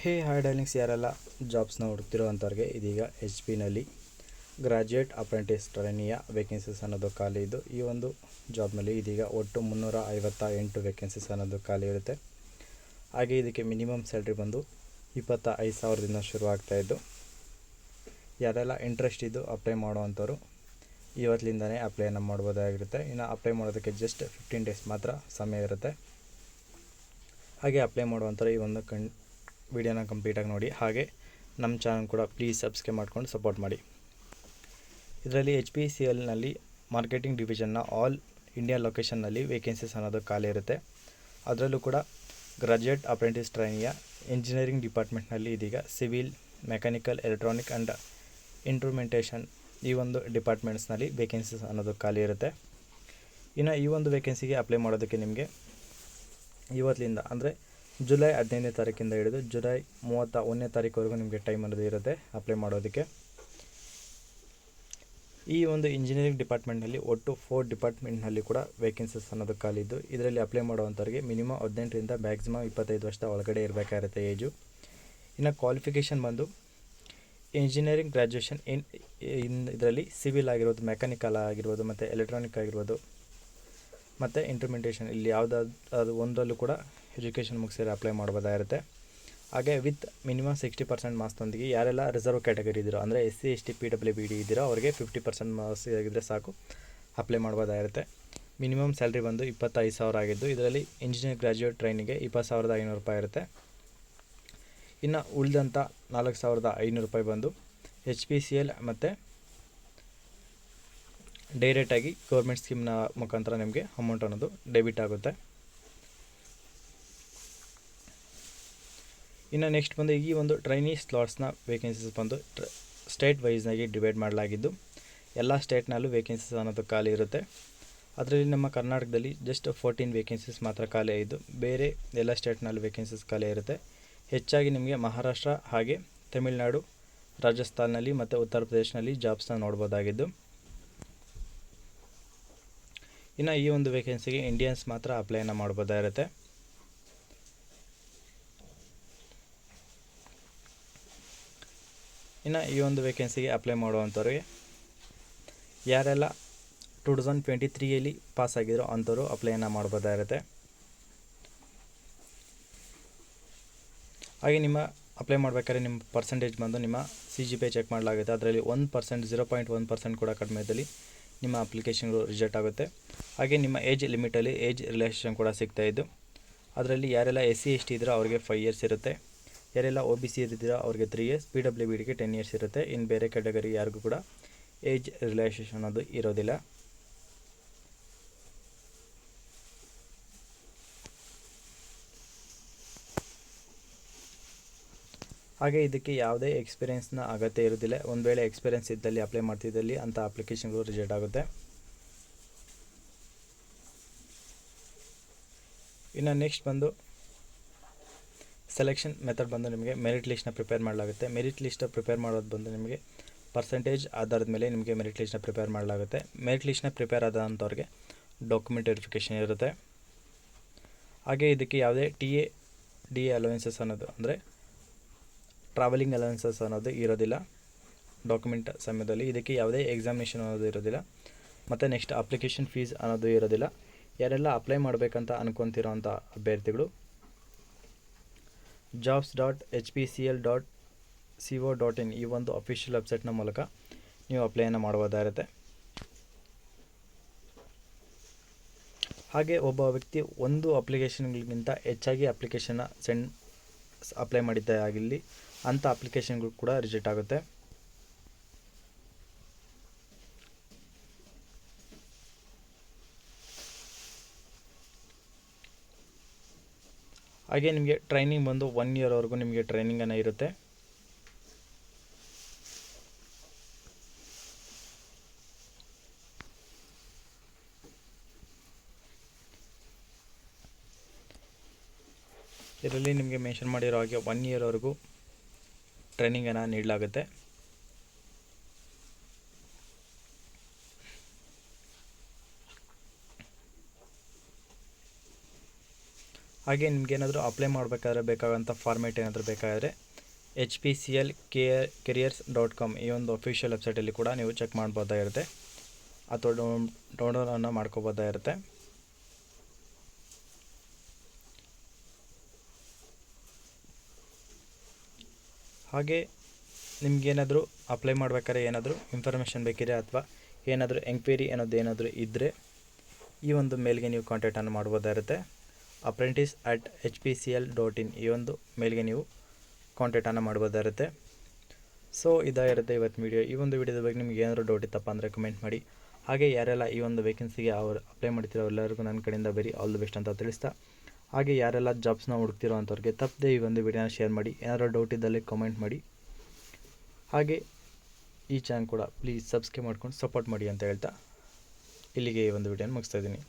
Hi darlings, ಯಾರೆಲ್ಲ ಜಾಬ್ಸ್ನ ಹುಡುಕ್ತಿರೋ ಅಂಥವ್ರಿಗೆ ಇದೀಗ ಎಚ್ ಪಿನಲ್ಲಿ ಗ್ರಾಜ್ಯುಯೇಟ್ ಅಪ್ರೆಂಟಿಸ್ ಟ್ರೈನಿಯ ವೇಕೆನ್ಸೀಸ್ ಅನ್ನೋದು ಖಾಲಿ ಇದ್ದು, ಈ ಒಂದು ಜಾಬ್ನಲ್ಲಿ ಇದೀಗ ಒಟ್ಟು 358 ವೇಕೆನ್ಸೀಸ್ ಅನ್ನೋದು ಖಾಲಿ ಇರುತ್ತೆ. ಹಾಗೆ ಇದಕ್ಕೆ ಮಿನಿಮಮ್ ಸ್ಯಾಲ್ರಿ ಬಂದು 25,000ದಿಂದ ಶುರುವಾಗ್ತಾಯಿದ್ದು, ಯಾರೆಲ್ಲ ಇಂಟ್ರೆಸ್ಟ್ ಇದ್ದು ಅಪ್ಲೈ ಮಾಡೋವಂಥವ್ರು ಇವತ್ತಿಂದನೇ ಅಪ್ಲೈನ ಮಾಡ್ಬೋದಾಗಿರುತ್ತೆ. ಇನ್ನು ಅಪ್ಲೈ ಮಾಡೋದಕ್ಕೆ ಜಸ್ಟ್ 15 ಡೇಸ್ ಮಾತ್ರ ಸಮಯ ಇರುತ್ತೆ. ಹಾಗೆ ಅಪ್ಲೈ ಮಾಡುವಂಥವ್ರು ಈ ಒಂದು ವಿಡಿಯೋನ ಕಂಪ್ಲೀಟಾಗಿ ನೋಡಿ. ಹಾಗೆ ನಮ್ಮ ಚಾನಲ್ ಕೂಡ ಪ್ಲೀಸ್ ಸಬ್ಸ್ಕ್ರೈಬ್ ಮಾಡ್ಕೊಂಡು ಸಪೋರ್ಟ್ ಮಾಡಿ. ಇದರಲ್ಲಿ HPCLನಲ್ಲಿ ಮಾರ್ಕೆಟಿಂಗ್ ಡಿವಿಷನ್ನ ಆಲ್ ಇಂಡಿಯಾ ಲೊಕೇಶನ್ನಲ್ಲಿ ವೇಕೆನ್ಸೀಸ್ ಅನ್ನೋದು ಖಾಲಿ ಇರುತ್ತೆ. ಅದರಲ್ಲೂ ಕೂಡ ಗ್ರಾಜ್ಯುಯೇಟ್ ಅಪ್ರೆಂಟಿಸ್ ಟ್ರೈನಿಯ ಇಂಜಿನಿಯರಿಂಗ್ ಡಿಪಾರ್ಟ್ಮೆಂಟ್ನಲ್ಲಿ ಇದೀಗ civil, mechanical, electronic and instrumentation ಈ ಒಂದು ಡಿಪಾರ್ಟ್ಮೆಂಟ್ಸ್ನಲ್ಲಿ ವೇಕೆನ್ಸೀಸ್ ಅನ್ನೋದು ಖಾಲಿ ಇರುತ್ತೆ. ಇನ್ನು ಈ ಒಂದು ವೇಕೆನ್ಸಿಗೆ ಅಪ್ಲೈ ಮಾಡೋದಕ್ಕೆ ನಿಮಗೆ ಇವತ್ತಿನಿಂದ ಅಂದರೆ ಜುಲೈ 15ನೇ ತಾರೀಕಿಂದ ಹಿಡಿದು ಜುಲೈ 31ನೇ ತಾರೀಕುವರೆಗೂ ನಿಮಗೆ ಟೈಮ್ ಅನ್ನೋದು ಇರುತ್ತೆ ಅಪ್ಲೈ ಮಾಡೋದಕ್ಕೆ. ಈ ಒಂದು ಇಂಜಿನಿಯರಿಂಗ್ ಡಿಪಾರ್ಟ್ಮೆಂಟ್ನಲ್ಲಿ ಒಟ್ಟು 4 ಡಿಪಾರ್ಟ್ಮೆಂಟ್ನಲ್ಲಿ ಕೂಡ ವೇಕೆನ್ಸೀಸ್ ಅನ್ನೋದು ಖಾಲಿ ಇದ್ದು, ಇದರಲ್ಲಿ ಅಪ್ಲೈ ಮಾಡುವಂಥವ್ರಿಗೆ ಮಿನಿಮಮ್ 18ರಿಂದ ಮ್ಯಾಕ್ಸಿಮಮ್ 25 ವರ್ಷದ ಒಳಗಡೆ ಇರಬೇಕಾಗಿರುತ್ತೆ ಏಜು. ಇನ್ನು ಕ್ವಾಲಿಫಿಕೇಷನ್ ಬಂದು ಇಂಜಿನಿಯರಿಂಗ್ ಗ್ರ್ಯಾಜುಯೇಷನ್ ಇದರಲ್ಲಿ ಸಿವಿಲ್ ಆಗಿರ್ಬೋದು, ಮೆಕ್ಯಾನಿಕಲ್ ಆಗಿರ್ಬೋದು, ಮತ್ತು ಎಲೆಕ್ಟ್ರಾನಿಕ್ ಆಗಿರ್ಬೋದು, ಮತ್ತು ಇಂಟ್ರುಮೆಂಟೇಷನ್ ಇಲ್ಲಿ ಯಾವುದಾದ್ರು ಒಂದರಲ್ಲೂ ಕೂಡ ಎಜುಕೇಷನ್ ಮುಗಿಸಿದ್ರೆ ಅಪ್ಲೈ ಮಾಡ್ಬೋದಾಗಿರುತ್ತೆ. ಹಾಗೆ ವಿತ್ ಮಿನಿಮಮ್ 60% ಮಾರ್ಕ್ಸ್ನೊಂದಿಗೆ ಯಾರೆಲ್ಲ ರಿಸರ್ವ್ ಕ್ಯಾಟಗರಿ ಇದ್ದೀರೋ ಅಂದರೆ SC ST PWBD ಇದ್ದೀರೋ ಅವರಿಗೆ 50% ಮಾರ್ಕ್ಸ್ ಆಗಿದ್ದರೆ ಸಾಕು, ಅಪ್ಲೈ ಮಾಡ್ಬೋದಾಗಿರುತ್ತೆ. ಮಿನಿಮಮ್ ಸ್ಯಾಲ್ರಿ ಬಂದು 25,000 ಆಗಿದ್ದು, ಇದರಲ್ಲಿ ಇಂಜಿನಿಯರ್ ಗ್ರ್ಯಾಜುಯೇಟ್ ಟ್ರೈನಿಗೆ 20,500 ರೂಪಾಯಿ ಇರುತ್ತೆ. ಇನ್ನು ಉಳಿದಂಥ 4,500 ರೂಪಾಯಿ ಬಂದು HPCL ಮತ್ತು ಡೈರೆಕ್ಟಾಗಿ ಗೌರ್ಮೆಂಟ್ ಸ್ಕೀಮ್ನ ಮುಖಾಂತರ ನಿಮಗೆ ಅಮೌಂಟ್ ಅನ್ನೋದು ಡೆಬಿಟ್ ಆಗುತ್ತೆ. ಇನ್ನು ನೆಕ್ಸ್ಟ್ ಬಂದು ಈ ಒಂದು ಟ್ರೈನಿ ಸ್ಲಾಟ್ಸ್ನ ವೇಕೆನ್ಸೀಸ್ ಬಂದು ಸ್ಟೇಟ್ ವೈಸ್ನಾಗಿ ಡಿವೈಡ್ ಮಾಡಲಾಗಿದ್ದು, ಎಲ್ಲ ಸ್ಟೇಟ್ನಲ್ಲೂ ವೇಕೆನ್ಸೀಸ್ ಅನ್ನೋದು ಖಾಲಿ ಇರುತ್ತೆ. ಅದರಲ್ಲಿ ನಮ್ಮ ಕರ್ನಾಟಕದಲ್ಲಿ ಜಸ್ಟ್ 14 ವೇಕೆನ್ಸೀಸ್ ಮಾತ್ರ ಖಾಲಿ ಆಗಿದ್ದು, ಬೇರೆ ಎಲ್ಲ ಸ್ಟೇಟ್ನಲ್ಲೂ ವೇಕೆನ್ಸೀಸ್ ಖಾಲಿ ಇರುತ್ತೆ. ಹೆಚ್ಚಾಗಿ ನಿಮಗೆ ಮಹಾರಾಷ್ಟ್ರ ಹಾಗೆ ತಮಿಳುನಾಡು, ರಾಜಸ್ಥಾನಲ್ಲಿ ಮತ್ತು ಉತ್ತರ ಪ್ರದೇಶನಲ್ಲಿ ಜಾಬ್ಸ್ನ ನೋಡ್ಬೋದಾಗಿದ್ದು, ಇನ್ನು ಈ ಒಂದು ವೇಕೆನ್ಸಿಗೆ ಇಂಡಿಯನ್ಸ್ ಮಾತ್ರ ಅಪ್ಲೈನ ಮಾಡ್ಬೋದಾಗಿರುತ್ತೆ. ಇನ್ನು ಈ ಒಂದು ವೇಕೆನ್ಸಿಗೆ ಅಪ್ಲೈ ಮಾಡುವಂಥವ್ರಿಗೆ ಯಾರೆಲ್ಲ 2023ಯಲ್ಲಿ ಪಾಸ್ ಆಗಿರೋ ಅಂಥವ್ರು ಅಪ್ಲೈನ ಮಾಡ್ಬೋದಾಗಿರುತ್ತೆ. ಹಾಗೆ ನಿಮ್ಮ ಅಪ್ಲೈ ಮಾಡಬೇಕಾದ್ರೆ ನಿಮ್ಮ ಪರ್ಸೆಂಟೇಜ್ ಬಂದು ನಿಮ್ಮ CGPA ಚೆಕ್ ಮಾಡಲಾಗುತ್ತೆ. ಅದರಲ್ಲಿ 1% 0.1% ಕೂಡ ಕಡಿಮೆ ಇದ್ದಲ್ಲಿ ನಿಮ್ಮ ಅಪ್ಲಿಕೇಶನ್ಗಳು ರಿಜೆಕ್ಟ್ ಆಗುತ್ತೆ. ಹಾಗೆ ನಿಮ್ಮ ಏಜ್ ಲಿಮಿಟಲ್ಲಿ ಏಜ್ ರಿಲ್ಯಾಕ್ಸೇಷನ್ ಕೂಡ ಸಿಗ್ತಾಯಿದ್ದು, ಅದರಲ್ಲಿ ಯಾರೆಲ್ಲ SC ST ಇದ್ದರೂ ಅವ್ರಿಗೆ 5 ಇಯರ್ಸ್ ಇರುತ್ತೆ. ಯಾರೆಲ್ಲ OBC ಇದ್ದೀರೋ ಅವ್ರಿಗೆ 3 ಇಯರ್ಸ್, PWBDಗೆ 10 ಇಯರ್ಸ್ ಇರುತ್ತೆ. ಇನ್ನು ಬೇರೆ ಕ್ಯಾಟಗರಿ ಯಾರಿಗೂ ಕೂಡ ಏಜ್ ರಿಲ್ಯಾಕ್ಸೇಷನ್ ಅನ್ನೋದು ಇರೋದಿಲ್ಲ. ಹಾಗೆ ಇದಕ್ಕೆ ಯಾವುದೇ ಎಕ್ಸ್ಪೀರಿಯೆನ್ಸ್ನ ಅಗತ್ಯ ಇರೋದಿಲ್ಲ. ಒಂದು ವೇಳೆ ಎಕ್ಸ್ಪೀರಿಯೆನ್ಸ್ ಇದ್ದಲ್ಲಿ ಅಪ್ಲೈ ಮಾಡ್ತಿದ್ದಲ್ಲಿ ಅಂಥ ಅಪ್ಲಿಕೇಶನ್ಗಳು ರಿಜೆಕ್ಟ್ ಆಗುತ್ತೆ. ಇನ್ನು ನೆಕ್ಸ್ಟ್ ಬಂದು ಸೆಲೆಕ್ಷನ್ ಮೆಥಡ್ ಬಂದು ನಿಮಗೆ ಮೆರಿಟ್ ಲಿಸ್ಟ್ನ ಪ್ರಿಪೇರ್ ಮಾಡಲಾಗುತ್ತೆ. ಮೆರಿಟ್ ಲಿಸ್ಟ್ ಪ್ರಿಪೇರ್ ಮಾಡೋದು ಬಂದು ನಿಮಗೆ ಪರ್ಸೆಂಟೇಜ್ ಆಧಾರದ ಮೇಲೆ ನಿಮಗೆ ಮೆರಿಟ್ ಲಿಸ್ಟ್ನ ಪ್ರಿಪೇರ್ ಮಾಡಲಾಗುತ್ತೆ. ಮೆರಿಟ್ ಲಿಸ್ಟ್ನ ಪ್ರಿಪೇರ್ ಆದಂಥವ್ರಿಗೆ ಡಾಕ್ಯುಮೆಂಟ್ ವೆರಿಫಿಕೇಷನ್ ಇರುತ್ತೆ. ಹಾಗೆ ಇದಕ್ಕೆ ಯಾವುದೇ DA ಅಲವೆನ್ಸಸ್ ಅನ್ನೋದು ಅಂದರೆ ಟ್ರಾವೆಲಿಂಗ್ ಅಲವೆನ್ಸಸ್ ಅನ್ನೋದು ಇರೋದಿಲ್ಲ ಡಾಕ್ಯುಮೆಂಟ್ ಸಮಯದಲ್ಲಿ. ಇದಕ್ಕೆ ಯಾವುದೇ ಎಕ್ಸಾಮಿನೇಷನ್ ಅನ್ನೋದು ಇರೋದಿಲ್ಲ. ಮತ್ತು ನೆಕ್ಸ್ಟ್ ಅಪ್ಲಿಕೇಶನ್ ಫೀಸ್ ಅನ್ನೋದು ಇರೋದಿಲ್ಲ. ಯಾರೆಲ್ಲ ಅಪ್ಲೈ ಮಾಡಬೇಕಂತ ಅನ್ಕೊತಿರೋಂಥ ಅಭ್ಯರ್ಥಿಗಳು jobs.hpcl.co.in ಈ ಒಂದು ಅಫಿಷಿಯಲ್ ವೆಬ್ಸೈಟ್ನ ಮೂಲಕ ನೀವು ಅಪ್ಲೈನ ಮಾಡ್ಬೋದಾಗಿರುತ್ತೆ. ಹಾಗೆ ಒಬ್ಬ ವ್ಯಕ್ತಿ ಒಂದು ಅಪ್ಲಿಕೇಶನ್ಗಳಿಗಿಂತ ಹೆಚ್ಚಾಗಿ ಅಪ್ಲಿಕೇಶನ್ನ ಅಪ್ಲೈ ಮಾಡಿದ್ದೇ ಆಗಿರಲಿ ಅಂಥ ಅಪ್ಲಿಕೇಶನ್ಗಳು ಕೂಡ ರಿಜೆಕ್ಟ್ ಆಗುತ್ತೆ. ಹಾಗೆ ನಿಮಗೆ ಟ್ರೈನಿಂಗ್ ಬಂದು 1 ಇಯರ್ವರೆಗೂ ನಿಮಗೆ ಟ್ರೈನಿಂಗನ್ನು ಇರುತ್ತೆ. ಇದರಲ್ಲಿ ನಿಮಗೆ ಮೆನ್ಷನ್ ಮಾಡಿರೋ ಹಾಗೆ 1 ಇಯರ್ವರೆಗೂ ಟ್ರೈನಿಂಗನ್ನು ನೀಡಲಾಗುತ್ತೆ. ಹಾಗೆ ನಿಮಗೇನಾದರೂ ಅಪ್ಲೈ ಮಾಡಬೇಕಾದ್ರೆ ಬೇಕಾದಂಥ ಫಾರ್ಮೇಟ್ ಏನಾದರೂ ಬೇಕಾದರೆ HPCLcareers.com ಈ ಒಂದು ಅಫಿಷಿಯಲ್ ವೆಬ್ಸೈಟಲ್ಲಿ ಕೂಡ ನೀವು ಚೆಕ್ ಮಾಡ್ಬೋದಾಗಿರುತ್ತೆ ಅಥವಾ ಡೌನ್ಲೋಡನ್ನು ಮಾಡ್ಕೋಬೋದಾಗಿರುತ್ತೆ. ಹಾಗೆ ನಿಮಗೇನಾದರೂ ಅಪ್ಲೈ ಮಾಡ್ಬೇಕಾದ್ರೆ ಏನಾದರೂ ಇನ್ಫಾರ್ಮೇಷನ್ ಬೇಕಿದೆ ಅಥವಾ ಏನಾದರೂ ಎಂಕ್ವೈರಿ ಅನ್ನೋದೇನಾದರೂ ಇದ್ದರೆ ಈ ಒಂದು ಮೇಲ್ಗೆ ನೀವು ಕಾಂಟ್ಯಾಕ್ಟನ್ನು ಮಾಡ್ಬೋದಾಗಿರುತ್ತೆ. apprentice@hpcl.in ಈ ಒಂದು ಮೇಲ್ಗೆ ನೀವು ಕಾಂಟ್ಯಾಕ್ಟನ್ನು ಮಾಡ್ಬೋದಾಗಿರುತ್ತೆ. ಸೊ ಇದಾಗಿರುತ್ತೆ ಇವತ್ತು ವೀಡಿಯೋ. ಈ ಒಂದು ವೀಡಿಯೋದ ಬಗ್ಗೆ ನಿಮ್ಗೆ ಏನಾದರೂ ಡೌಟ್ ಇತ್ತಪ್ಪ ಅಂದರೆ ಕಮೆಂಟ್ ಮಾಡಿ. ಹಾಗೆ ಯಾರೆಲ್ಲ ಈ ಒಂದು ವೇಕೆನ್ಸಿಗೆ ಅವರು ಅಪ್ಲೈ ಮಾಡ್ತಿರೋ ಎಲ್ಲರಿಗೂ ನನ್ನ ಕಡೆಯಿಂದ ವೆರಿ ಆಲ್ ದಿ ಬೆಸ್ಟ್ ಅಂತ ತಿಳಿಸ್ತಾ, ಹಾಗೆ ಯಾರೆಲ್ಲ ಜಾಬ್ಸ್ನ ಹುಡುಕ್ತಿರೋ ಅಂಥವ್ರಿಗೆ ತಪ್ಪದೆ ಈ ಒಂದು ವೀಡಿಯೋನ ಶೇರ್ ಮಾಡಿ. ಏನಾದರೂ ಡೌಟ್ ಇದ್ದಲ್ಲಿ ಕಮೆಂಟ್ ಮಾಡಿ. ಹಾಗೆ ಈ ಚಾನಲ್ ಕೂಡ ಪ್ಲೀಸ್ ಸಬ್ಸ್ಕ್ರೈಬ್ ಮಾಡ್ಕೊಂಡು ಸಪೋರ್ಟ್ ಮಾಡಿ ಅಂತ ಹೇಳ್ತಾ ಇಲ್ಲಿಗೆ ಈ ಒಂದು ವೀಡಿಯೋನ ಮುಗಿಸ್ತಾ ಇದ್ದೀನಿ.